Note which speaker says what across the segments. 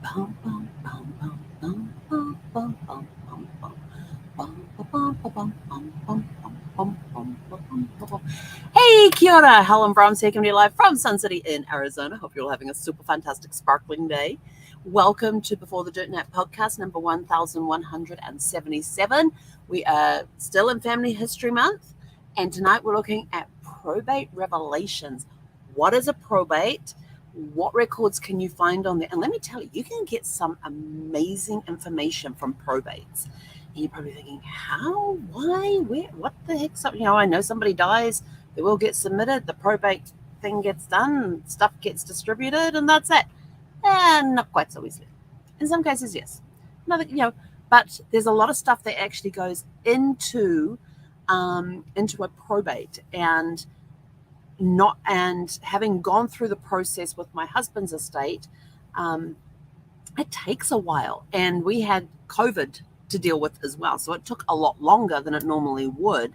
Speaker 1: Bum, bum, bum, bum, bum, bum, bum, bum, bum, bum. Hey, kia ora. Helen Brahms here, coming to you live from Sun City in Arizona. Hope you're all having a super fantastic, sparkling day. Welcome to Before the Dirt Nap podcast number 1177. We are still in Family History Month, and tonight we're looking at probate revelations. What is a probate? What records can you find on there? And let me tell you, you can get some amazing information from probates. And you're probably thinking, how, why, where, what the heck's up? I know somebody dies, the will gets submitted, the probate thing gets done, stuff gets distributed, and that's it. And not quite so easily. In some cases, yes. But there's a lot of stuff that actually goes into a probate, and having gone through the process with my husband's estate, it takes a while, and we had COVID to deal with as well, so it took a lot longer than it normally would.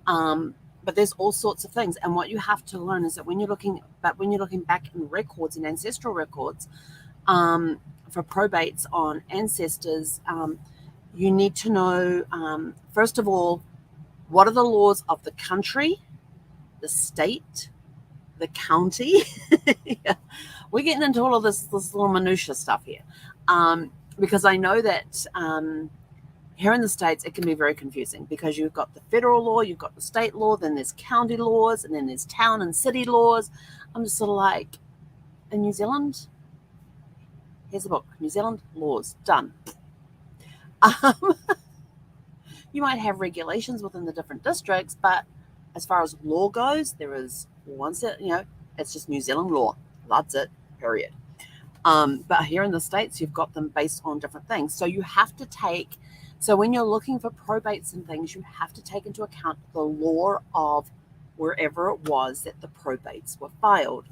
Speaker 1: But there's all sorts of things, and what you have to learn is that when you're looking back in records and ancestral records for probates on ancestors, you need to know, first of all, what are the laws of the country, the state, the county. Yeah. We're getting into all of this little minutia stuff here, because I know that here in the States it can be very confusing, because you've got the federal law, you've got the state law, then there's county laws, and then there's town and city laws. I'm just sort of like, in New Zealand, here's a book, New Zealand laws, done. You might have regulations within the different districts, but as far as law goes, there is one set, it's just New Zealand law. That's it, period. But here in the States, you've got them based on different things. So when you're looking for probates and things, you have to take into account the law of wherever it was that the probates were filed.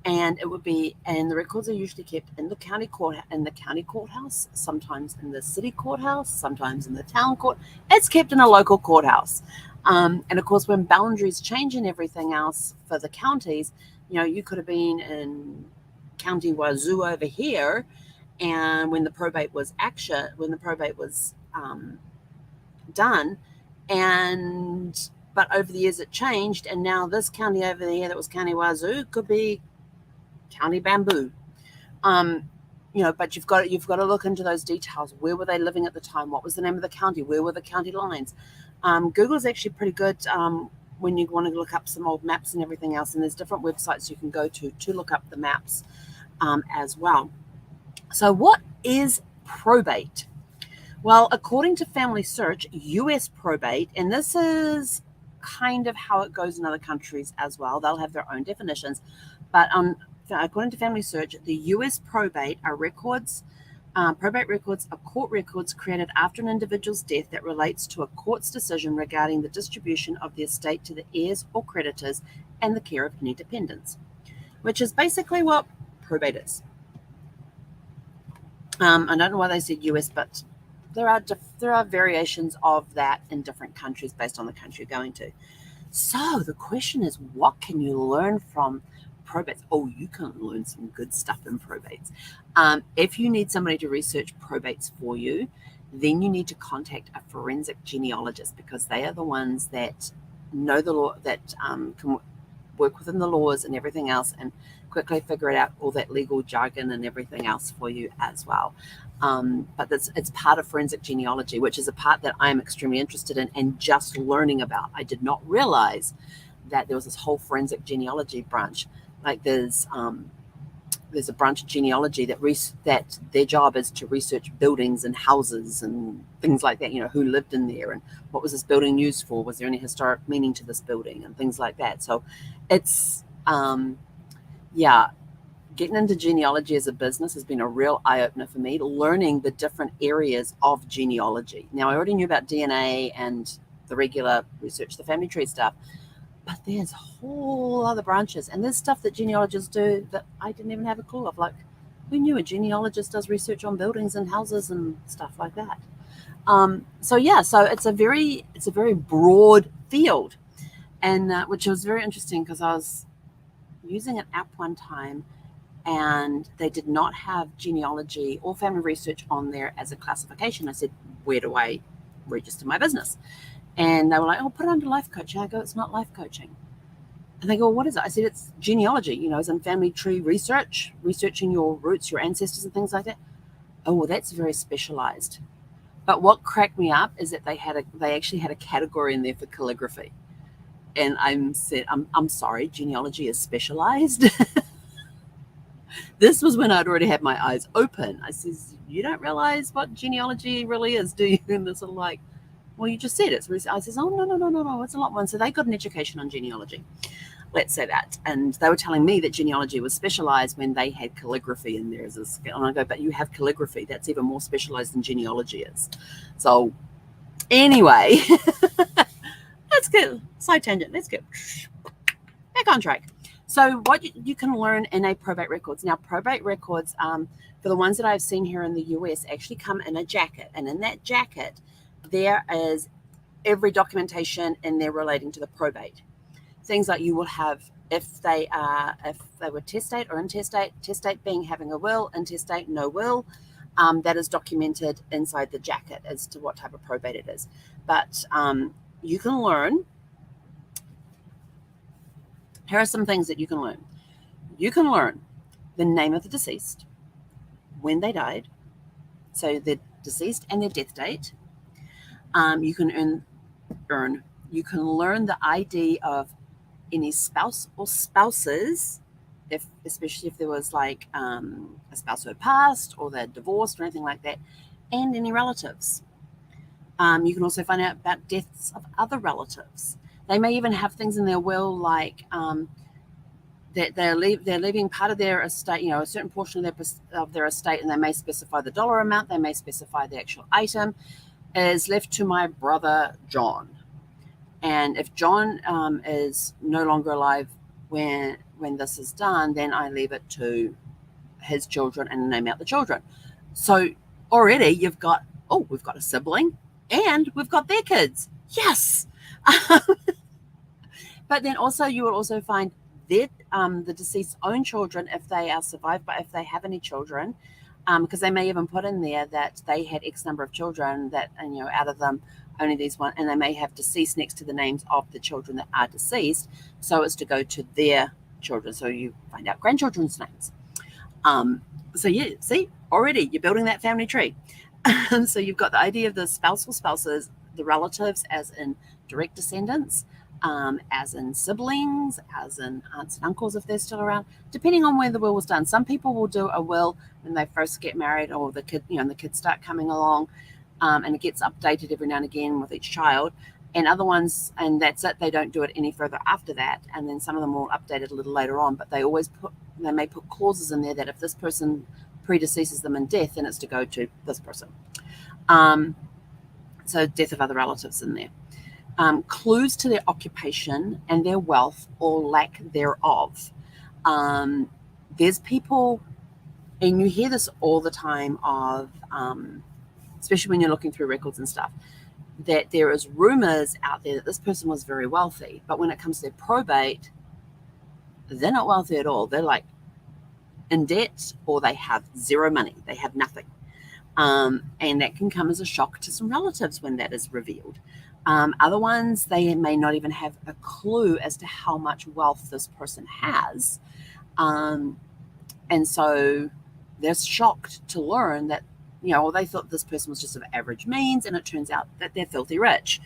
Speaker 1: And the records are usually kept in the county courthouse, sometimes in the city courthouse, sometimes in the town court. It's kept in a local courthouse. And of course, when boundaries change and everything else for the counties, you could have been in County Wazoo over here, and when the probate was done, but over the years it changed, and now this county over there that was County Wazoo could be County Bamboo. But you've got to look into those details. Where were they living at the time? What was the name of the county? Where were the county lines? Google is actually pretty good when you want to look up some old maps and everything else. And there's different websites you can go to look up the maps as well. So what is probate? Well, according to Family Search, U.S. probate, and this is kind of how it goes in other countries as well. They'll have their own definitions. But according to Family Search, the U.S. probate are records. Probate records are court records created after an individual's death that relates to a court's decision regarding the distribution of the estate to the heirs or creditors and the care of any dependents, which is basically what probate is. I don't know why they said US, but there are variations of that in different countries based on the country you're going to. So the question is, what can you learn from probates? Oh, you can learn some good stuff in probates. If you need somebody to research probates for you, then you need to contact a forensic genealogist, because they are the ones that know the law, that can work within the laws and everything else, and quickly figure it out, all that legal jargon and everything else for you as well. But it's part of forensic genealogy, which is a part that I'm extremely interested in and just learning about. I did not realize that there was this whole forensic genealogy branch. Like there's a branch of genealogy that their job is to research buildings and houses and things like that. Who lived in there and what was this building used for? Was there any historic meaning to this building and things like that? So it's getting into genealogy as a business has been a real eye-opener for me, learning the different areas of genealogy. Now, I already knew about DNA and the regular research, the family tree stuff, but there's whole other branches, and there's stuff that genealogists do that I didn't even have a clue of. Like, who knew a genealogist does research on buildings and houses and stuff like that? So it's a very broad field, and which was very interesting, because I was using an app one time, and they did not have genealogy or family research on there as a classification. I said, where do I register my business? And they were like, oh, put it under life coaching. I go, it's not life coaching. And they go, well, what is it? I said, it's genealogy, as in family tree research, researching your roots, your ancestors and things like that. Oh, well, that's very specialized. But what cracked me up is that they actually had a category in there for calligraphy. And I'm sorry, genealogy is specialized. This was when I'd already had my eyes open. I says, you don't realize what genealogy really is, do you? And they're sort of like, well, you just said it. So I says, oh, no, it's a lot more. So they got an education on genealogy. Let's say that. And they were telling me that genealogy was specialized when they had calligraphy in there as a skill. And I go, but you have calligraphy. That's even more specialized than genealogy is. So anyway, let's get side tangent. Let's get back on track. So what you can learn in a probate records. Now, probate records, for the ones that I've seen here in the US, actually come in a jacket. And in that jacket, there is every documentation in there relating to the probate. Things like you will have if they were testate or intestate, testate being having a will, intestate no will, that is documented inside the jacket as to what type of probate it is. But you can learn. Here are some things that you can learn. You can learn the name of the deceased, when they died, so the deceased and their death date. You can learn the ID of any spouse or spouses, especially if there was like a spouse who had passed or they're divorced or anything like that, and any relatives. You can also find out about deaths of other relatives. They may even have things in their will like that they're leaving part of their estate, a certain portion of their estate, and they may specify the dollar amount. They may specify the actual item is left to my brother John. And if John is no longer alive when this is done, then I leave it to his children and name out the children. So already we've got a sibling and we've got their kids. Yes. But then also you will also find that the deceased's own children, if they are survived, but if they have any children, because they may even put in there that they had X number of children that, out of them, only these one, and they may have deceased next to the names of the children that are deceased. So it's to go to their children. So you find out grandchildren's names. So yeah, see, already you're building that family tree. So you've got the idea of the spouse or spouses, the relatives as in direct descendants, as in siblings, as in aunts and uncles if they're still around, depending on where the will was done. Some people will do a will when they first get married or the kid, and the kids start coming along, and it gets updated every now and again with each child. And other ones, and that's it, they don't do it any further after that. And then some of them will update it a little later on, but they may put clauses in there that if this person predeceases them in death, then it's to go to this person. So death of other relatives in there. Clues to their occupation and their wealth or lack thereof. There's people, and you hear this all the time of, especially when you're looking through records and stuff, that there is rumors out there that this person was very wealthy, but when it comes to their probate, they're not wealthy at all. They're like in debt, or they have zero money. They have nothing. And that can come as a shock to some relatives when that is revealed. Other ones, they may not even have a clue as to how much wealth this person has. And so they're shocked to learn that, they thought this person was just of average means, and it turns out that they're filthy rich.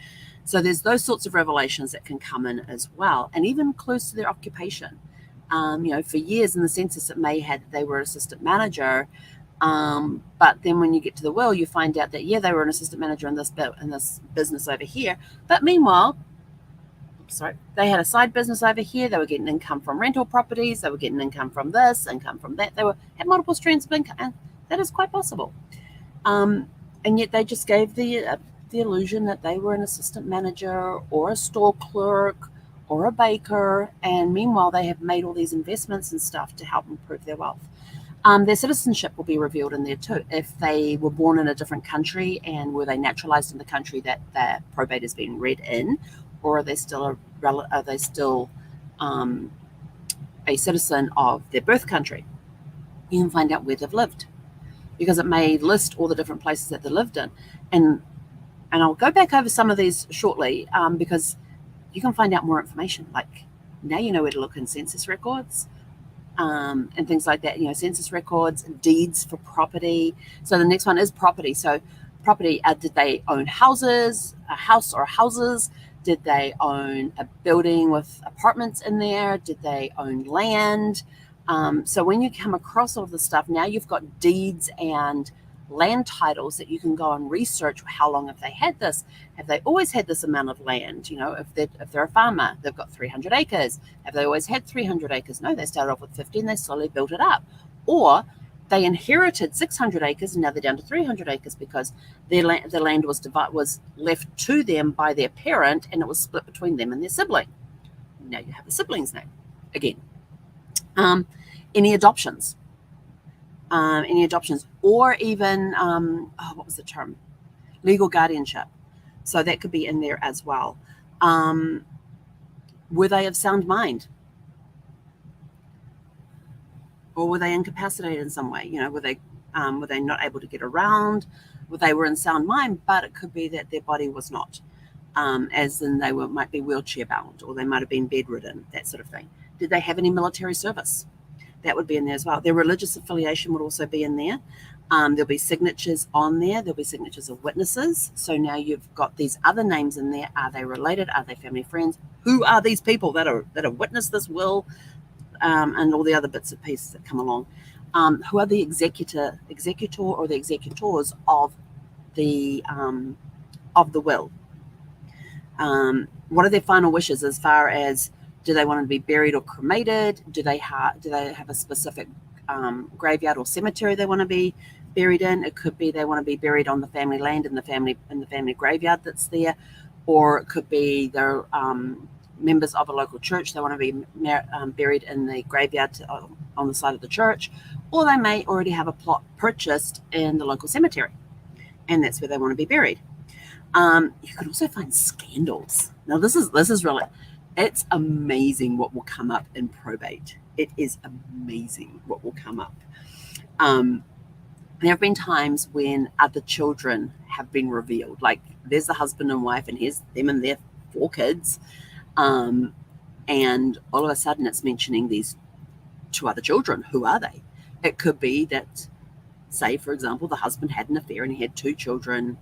Speaker 1: So there's those sorts of revelations that can come in as well, and even clues to their occupation. For years in the census, they were assistant manager, but then when you get to the will, you find out that they were an assistant manager in this business over here. But meanwhile, they had a side business over here. They were getting income from rental properties. They were getting income from this, income from that. They had multiple streams of income, and that is quite possible. And yet they just gave the illusion that they were an assistant manager or a store clerk or a baker, and meanwhile they have made all these investments and stuff to help improve their wealth. Their citizenship will be revealed in there too. If they were born in a different country and were they naturalized in the country that their probate is being read in, or are they still a citizen of their birth country? You can find out where they've lived, because it may list all the different places that they lived in. And I'll go back over some of these shortly, because you can find out more information. Like, now you know where to look in census records, and things like that. Census records, deeds for property. So the next one is property. So property, did they own houses, a house or houses? Did they own a building with apartments in there? Did they own land? So when you come across all this stuff, now you've got deeds and land titles that you can go and research. How long have they had this? Have they always had this amount of land? If they're a farmer, they've got 300 acres. Have they always had 300 acres? No, they started off with 50 and they slowly built it up. Or they inherited 600 acres and now they're down to 300 acres because the land was left to them by their parent, and it was split between them and their sibling. Now you have the siblings' name again. Any adoptions, or even, what was the term? Legal guardianship. So that could be in there as well. Were they of sound mind? Or were they incapacitated in some way? Were they not able to get around? They were in sound mind, but it could be that their body was not, as in they might be wheelchair bound, or they might have been bedridden, that sort of thing. Did they have any military service? That would be in there as well. Their religious affiliation would also be in there. There'll be signatures on there. There'll be signatures of witnesses. So now you've got these other names in there. Are they related? Are they family, friends? Who are these people that have witnessed this will, and all the other bits and pieces that come along? Who are the executor or the executors of the will? What are their final wishes as far as, do they want to be buried or cremated? Do they have a specific graveyard or cemetery they want to be buried in? It could be they want to be buried on the family land in the family graveyard that's there, or it could be they're members of a local church. They want to be buried in the graveyard on the side of the church, or they may already have a plot purchased in the local cemetery, and that's where they want to be buried. You can also find scandals. Now this is really, it's amazing what will come up in probate. It is amazing what will come up. There have been times when other children have been revealed. Like, there's the husband and wife, and here's them and their 4 kids. And all of a sudden it's mentioning these 2 other children. Who are they? It could be that, say, for example, the husband had an affair and he had 2 children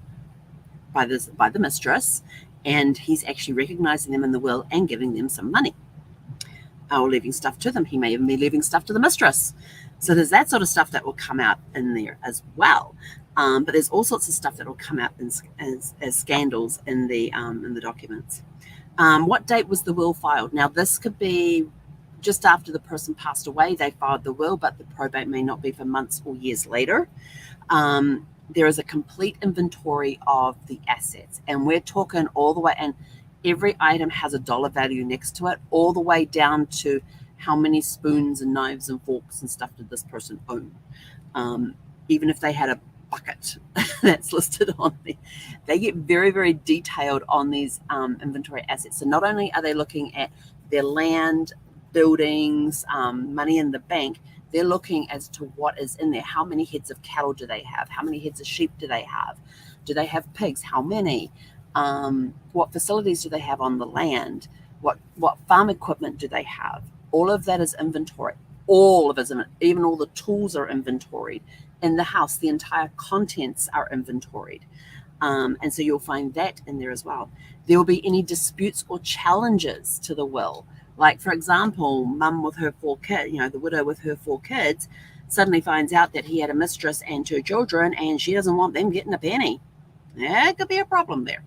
Speaker 1: by the mistress, and he's actually recognizing them in the will and giving them some money, or leaving stuff to them. He may even be leaving stuff to the mistress. So there's that sort of stuff that will come out in there as well. But there's all sorts of stuff that will come out as scandals in the documents. What date was the will filed? Now, this could be just after the person passed away. They filed the will, but the probate may not be for months or years later. There is a complete inventory of the assets, and we're talking all the way, and every item has a dollar value next to it, all the way down to how many spoons and knives and forks and stuff did this person own. Even if they had a bucket that's listed on there, they get very, very detailed on these inventory assets. So not only are they looking at their land, buildings, money in the bank, they're looking as to what is in there. How many heads of cattle do they have? How many heads of sheep do they have? Do they have pigs? How many? What facilities do they have on the land? What farm equipment do they have? All of that is inventory. All of it, even all the tools are inventoried. In the house, the entire contents are inventoried. And so you'll find that in there as well. There will be any disputes or challenges to the will. Like, for example, mum with her 4 kids, the widow with her 4 kids, suddenly finds out that he had a mistress and 2 children, and she doesn't want them getting a penny. That could be a problem there.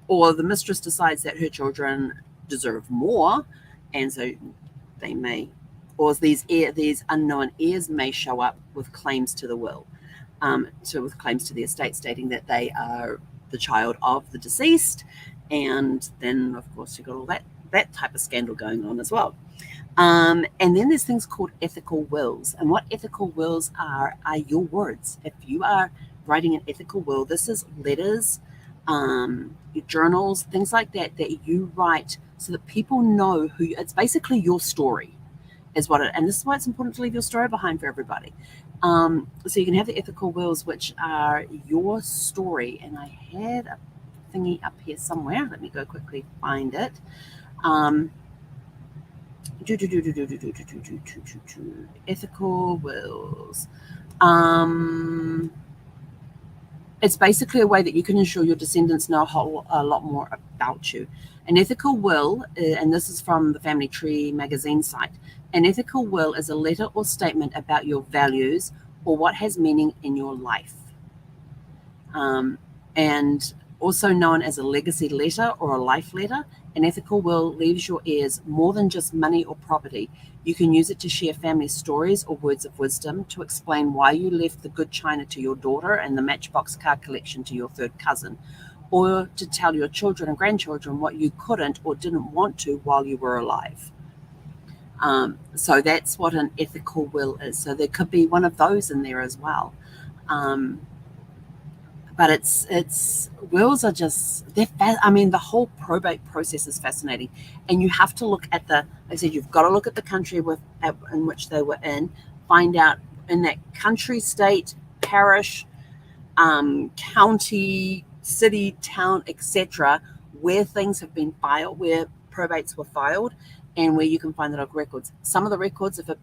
Speaker 1: Or the mistress decides that her children deserve more, and so they may, or these unknown heirs may show up with claims to the will, with claims to the estate, stating that they are the child of the deceased, and then of course you've got all that type of scandal going on as well. And then there's things called ethical wills, and what ethical wills are your words. If you are writing an ethical will, this is letters, your journals, things like that you write so that people know it's basically your story. is what it, and this is why it's important to leave your story behind for everybody. So you can have the ethical wills, which are your story. And I had a thingy up here somewhere. Let me go quickly find it. Ethical wills. It's basically a way that you can ensure your descendants know a lot more about you. An ethical will, and this is from the Family Tree magazine site, an ethical will is a letter or statement about your values or what has meaning in your life. And also known as a legacy letter or a life letter, an ethical will leaves your heirs more than just money or property. You can use it to share family stories or words of wisdom, to explain why you left the good china to your daughter and the Matchbox car collection to your third cousin, or to tell your children and grandchildren what you couldn't or didn't want to while you were alive. So that's what an ethical will is. So there could be one of those in there as well. But it's wills are just, I mean, the whole probate process is fascinating, and you have to look at like I said, you've got to look at the country in which they were in, find out in that country, state, parish, county, city, town, etc., where things have been filed, where probates were filed, and where you can find the local records. Some of the records, if it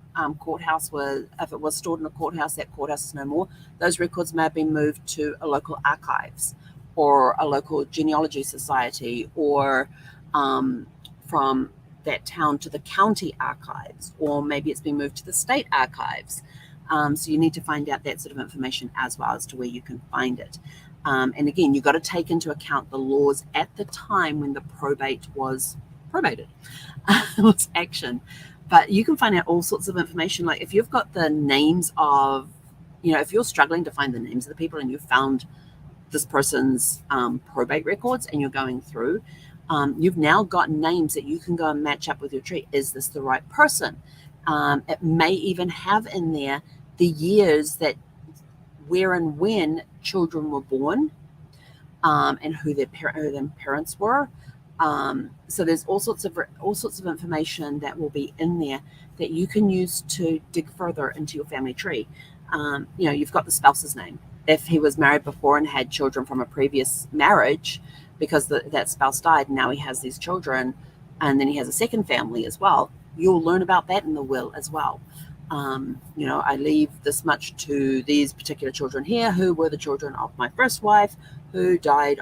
Speaker 1: was stored in a courthouse, that courthouse is no more. Those records may have been moved to a local archives or a local genealogy society, or from that town to the county archives, or maybe it's been moved to the state archives. So you need to find out that sort of information as well as to where you can find it. And again, you've got to take into account the laws at the time when the probate was probated. Was action. But you can find out all sorts of information. Like if you've got the names of, if you're struggling to find the names of the people and you found this person's probate records and you're going through, you've now got names that you can go and match up with your tree. Is this the right person? It may even have in there the years that where and when children were born, and who their parents were. So there's all sorts of information that will be in there that you can use to dig further into your family tree. You've got the spouse's name. If he was married before and had children from a previous marriage, because that spouse died, and now he has these children, and then he has a second family as well, you'll learn about that in the will as well. I leave this much to these particular children here, who were the children of my first wife, who died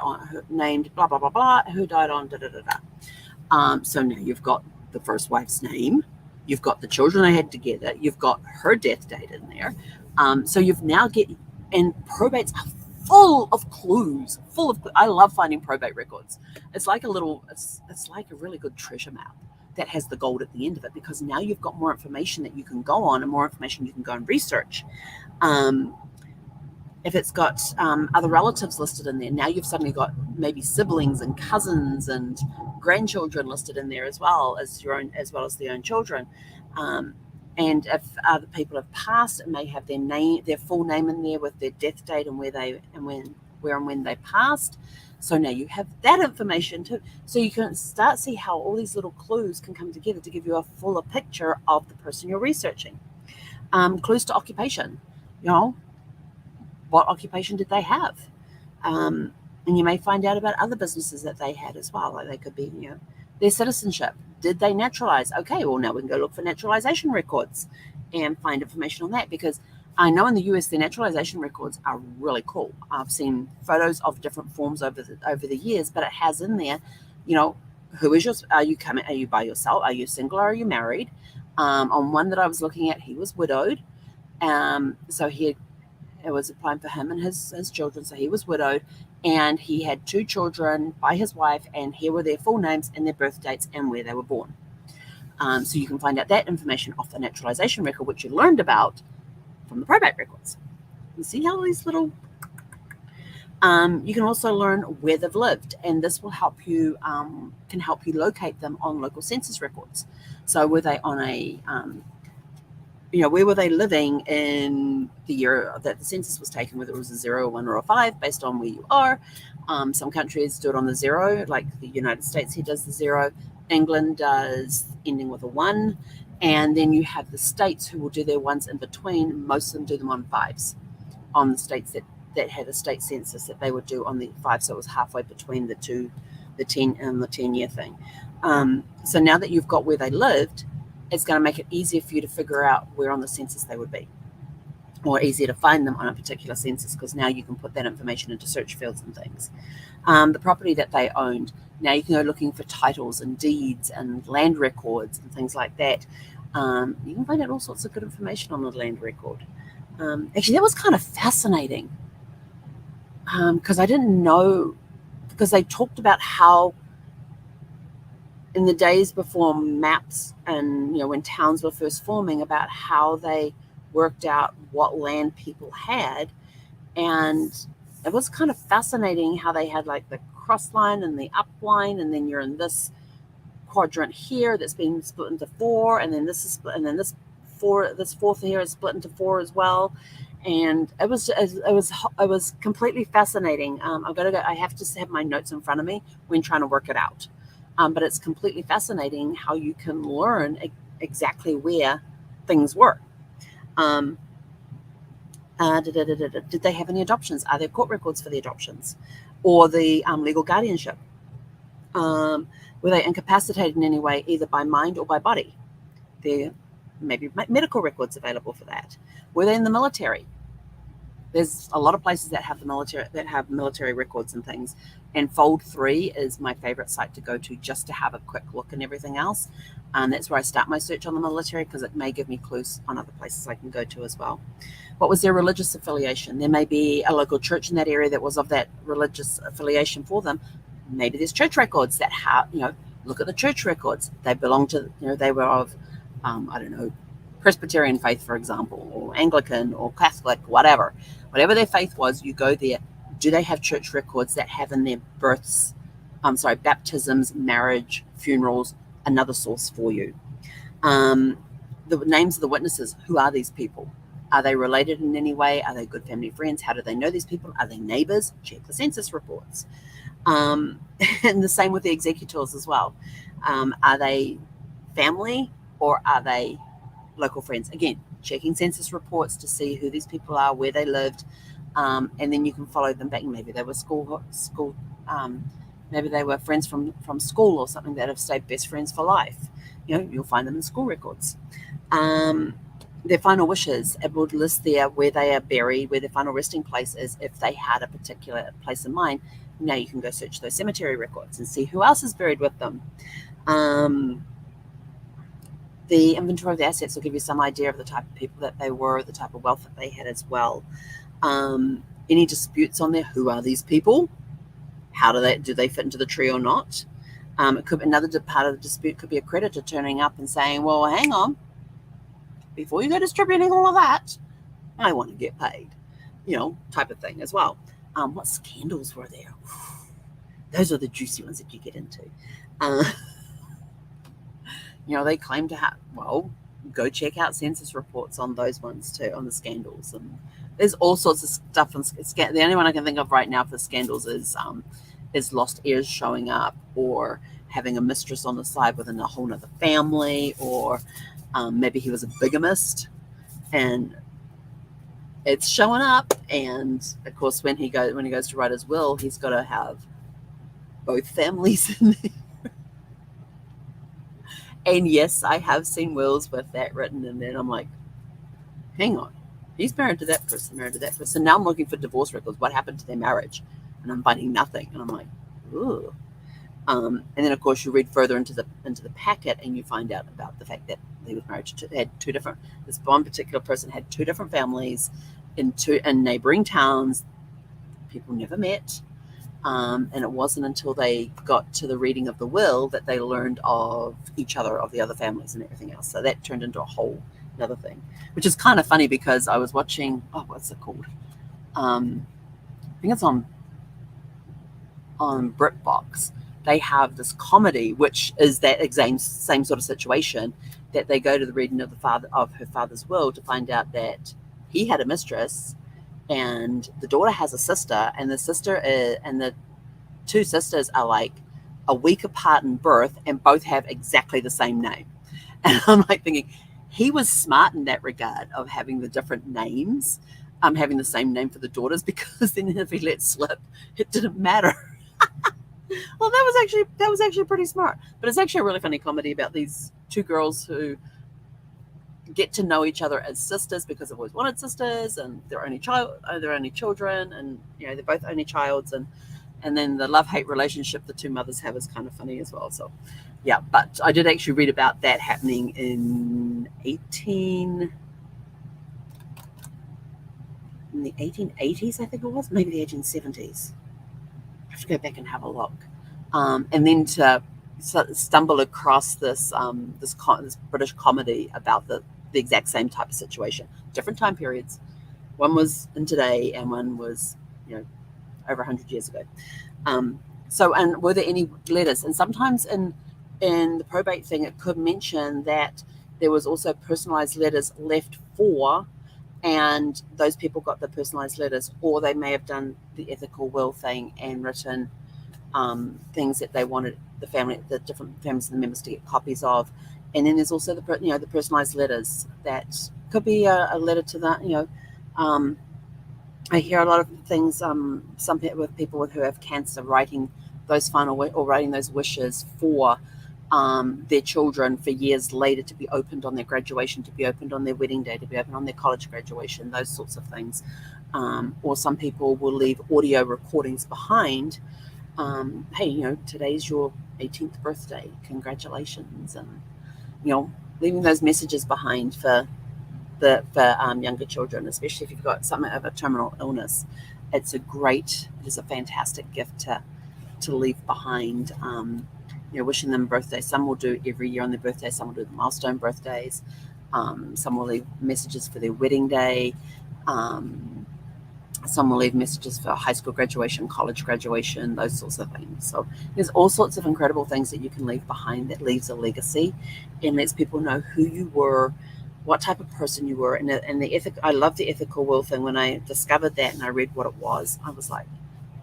Speaker 1: named blah, blah, blah, blah, who died on da, da, da, da. So now you've got the first wife's name, you've got the children they had together, you've got her death date in there. So you've now and probates are full of clues, I love finding probate records. It's like it's like a really good treasure map that has the gold at the end of it, because now you've got more information that you can go on and more information you can go and research. If it's got other relatives listed in there, now you've suddenly got maybe siblings and cousins and grandchildren listed in there as well as their own children. And if other people have passed, it may have their full name in there with their death date and where and when they passed. So now you have that information too. So you can start to see how all these little clues can come together to give you a fuller picture of the person you're researching. Clues to occupation. What occupation did they have? And you may find out about other businesses that they had as well. Like they could be, their citizenship. Did they naturalize? Okay, well, now we can go look for naturalization records and find information on that, because I know in the US, the naturalization records are really cool. I've seen photos of different forms over the years, but it has in there, who is are you by yourself? Are you single or are you married? On one that I was looking at, he was widowed. So it was applying for him and his children. So he was widowed, and he had 2 children by his wife, and here were their full names and their birth dates and where they were born. So you can find out that information off the naturalization record, which you learned about from the probate records. You see how these little... you can also learn where they've lived, and this will help you, can help you locate them on local census records. So were they on a... where were they living in the year that the census was taken, whether it was a 0, a 1, or a 5, based on where you are. Some countries do it on the 0, like the United States here does the 0. England does ending with a 1. And then you have the states who will do their ones in between. Most of them do them on 5s, on the states that had a state census that they would do on the 5. So it was halfway between the 10 and the 10-year thing. So now that you've got where they lived, it's going to make it easier for you to figure out where on the census they would be, or easier to find them on a particular census, because now you can put that information into search fields and things. The property that they owned, now you can go looking for titles and deeds and land records and things like that. You can find out all sorts of good information on the land record. Actually, that was kind of fascinating, because I didn't know, because they talked about how in the days before maps and, when towns were first forming, about how they worked out what land people had. And it was kind of fascinating how they had like the cross line and the up line, and then you're in this quadrant here that's been split into 4, and then this is split, and then this fourth here is split into 4 as well. And it was completely fascinating. I have to have my notes in front of me when trying to work it out. But it's completely fascinating how you can learn exactly where things were. Did they have any adoptions? Are there court records for the adoptions or the legal guardianship? Were they incapacitated in any way, either by mind or by body? There may be medical records available for that. Were they in the military? There's a lot of places that have military records and things. And Fold 3 is my favorite site to go to, just to have a quick look and everything else. That's where I start my search on the military, because it may give me clues on other places I can go to as well. What was their religious affiliation? There may be a local church in that area that was of that religious affiliation for them. Maybe there's church records that have, look at the church records. They belong to, they were of, Presbyterian faith, for example, or Anglican or Catholic, whatever their faith was. You go there. Do they have church records that have in their baptisms, marriage, funerals? Another source for you. The names of the witnesses. Who are these people? Are they related in any way? Are they good family friends? How do they know these people? Are they neighbors? Check the census reports. And the same with the executors as well. Are they family or are they local friends? Again, checking census reports to see who these people are, where they lived, and then you can follow them back. Maybe they were maybe they were friends from school or something that have stayed best friends for life. You'll find them in school records. Their final wishes, it would list there where they are buried, where their final resting place is, if they had a particular place in mind. Now you can go search those cemetery records and see who else is buried with them. The inventory of the assets will give you some idea of the type of people that they were, the type of wealth that they had as well. Any disputes on there? Who are these people? Do they fit into the tree or not? It could be another part of the dispute could be a creditor turning up and saying, well, hang on, before you go distributing all of that, I want to get paid, type of thing as well. What scandals were there? Those are the juicy ones that you get into. They claim to have, go check out census reports on those ones too, on the scandals. And there's all sorts of stuff. The only one I can think of right now for scandals is lost heirs showing up, or having a mistress on the side within a whole nother family, or maybe he was a bigamist and it's showing up. And of course, when he goes to write his will, he's got to have both families in there. And yes, I have seen wills with that written, and then I'm like, hang on, he's married to that person. Now I'm looking for divorce records. What happened to their marriage? And I'm finding nothing. And I'm like, ooh. And then of course you read further into the packet, and you find out about the fact that he was married to this one particular person had 2 different families in neighboring towns. People never met. And it wasn't until they got to the reading of the will that they learned of each other, of the other families and everything else. So that turned into a whole other thing, which is kind of funny, because I was watching, what's it called? I think it's on BritBox. They have this comedy, which is that same sort of situation, that they go to the reading of her father's will to find out that he had a mistress, and the daughter has a sister, and the 2 sisters are like a week apart in birth, and both have exactly the same name. And I'm like thinking, he was smart in that regard of having the different names, having the same name for the daughters, because then if he let slip, it didn't matter. Well, that was actually pretty smart. But it's actually a really funny comedy about these two girls who get to know each other as sisters because they've always wanted sisters, and they're only children, and they're both only childs, and then the love-hate relationship the two mothers have is kind of funny as well. So yeah, but I did actually read about that happening in the 1880s, I think it was, maybe the 1870s. I have to go back and have a look. And then to stumble across this British comedy about the exact same type of situation, different time periods. One was in today, and one was over 100 years ago. And were there any letters? And sometimes in the probate thing, it could mention that there was also personalized letters left for, and those people got the personalized letters, or they may have done the ethical will thing and written things that they wanted the different families and the members to get copies of. And then there's also the personalized letters that could be a letter to that. I hear a lot of things. Some people who have cancer writing those writing those wishes for their children for years later, to be opened on their graduation, to be opened on their wedding day, to be opened on their college graduation, those sorts of things. Or some people will leave audio recordings behind. Hey, today's your 18th birthday. Congratulations. And, leaving those messages behind for younger children, especially if you've got something of a terminal illness. It is a fantastic gift to leave behind. Wishing them birthday. Some will do every year on their birthday. Some will do the milestone birthdays. Some will leave messages for their wedding day. Some will leave messages for high school graduation, college graduation, those sorts of things. So there's all sorts of incredible things that you can leave behind that leaves a legacy and lets people know who you were, what type of person you were. And I love the ethical will thing. When I discovered that and I read what it was, I was like,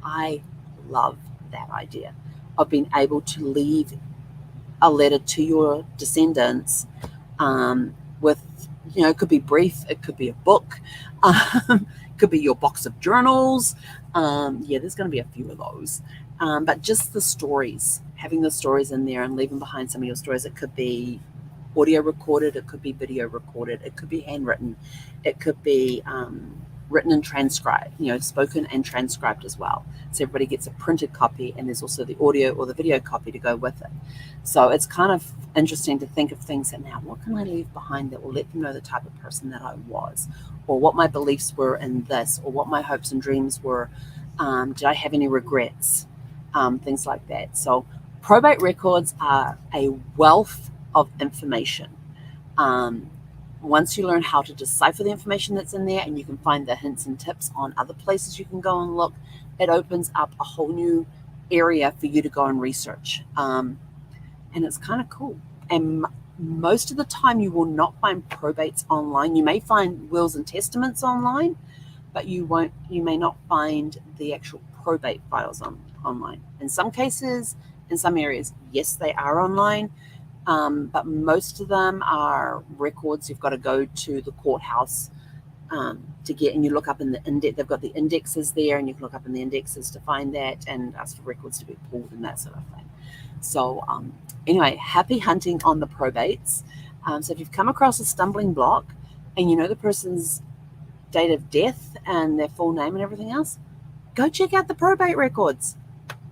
Speaker 1: I love that idea of being able to leave a letter to your descendants with, it could be brief, it could be a book, could be your box of journals. There's going to be a few of those. But just the stories, having the stories in there and leaving behind some of your stories. It could be audio recorded, it could be video recorded, it could be handwritten, it could be written and transcribed, spoken and transcribed as well. So everybody gets a printed copy, and there's also the audio or the video copy to go with it. So it's kind of interesting to think of things that now, what can I leave behind that will let them know the type of person that I was, or what my beliefs were in this, or what my hopes and dreams were. Did I have any regrets? Things like that. So probate records are a wealth of information. Once you learn how to decipher the information that's in there, and you can find the hints and tips on other places you can go and look, it opens up a whole new area for you to go and research. And it's kind of cool. And most of the time you will not find probates online. You may find wills and testaments online, but you may not find the actual probate files online. In some cases, in some areas, yes, they are online. But most of them are records you've got to go to the courthouse to get, and you look up in the index. They've got the indexes there, and you can look up in the indexes to find that and ask for records to be pulled and that sort of thing. So anyway, happy hunting on the probates. So if you've come across a stumbling block and you know the person's date of death and their full name and everything else, go check out the probate records.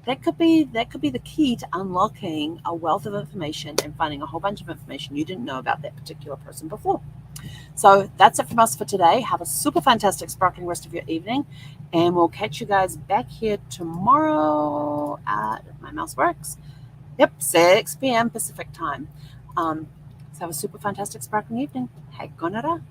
Speaker 1: That could be the key to unlocking a wealth of information and finding a whole bunch of information you didn't know about that particular person before. So that's it from us for today. Have a super fantastic, sparkling rest of your evening, and we'll catch you guys back here tomorrow at, if my mouse works, 6 p.m. Pacific time. So have a super fantastic, sparkling evening. Hey, Gonara.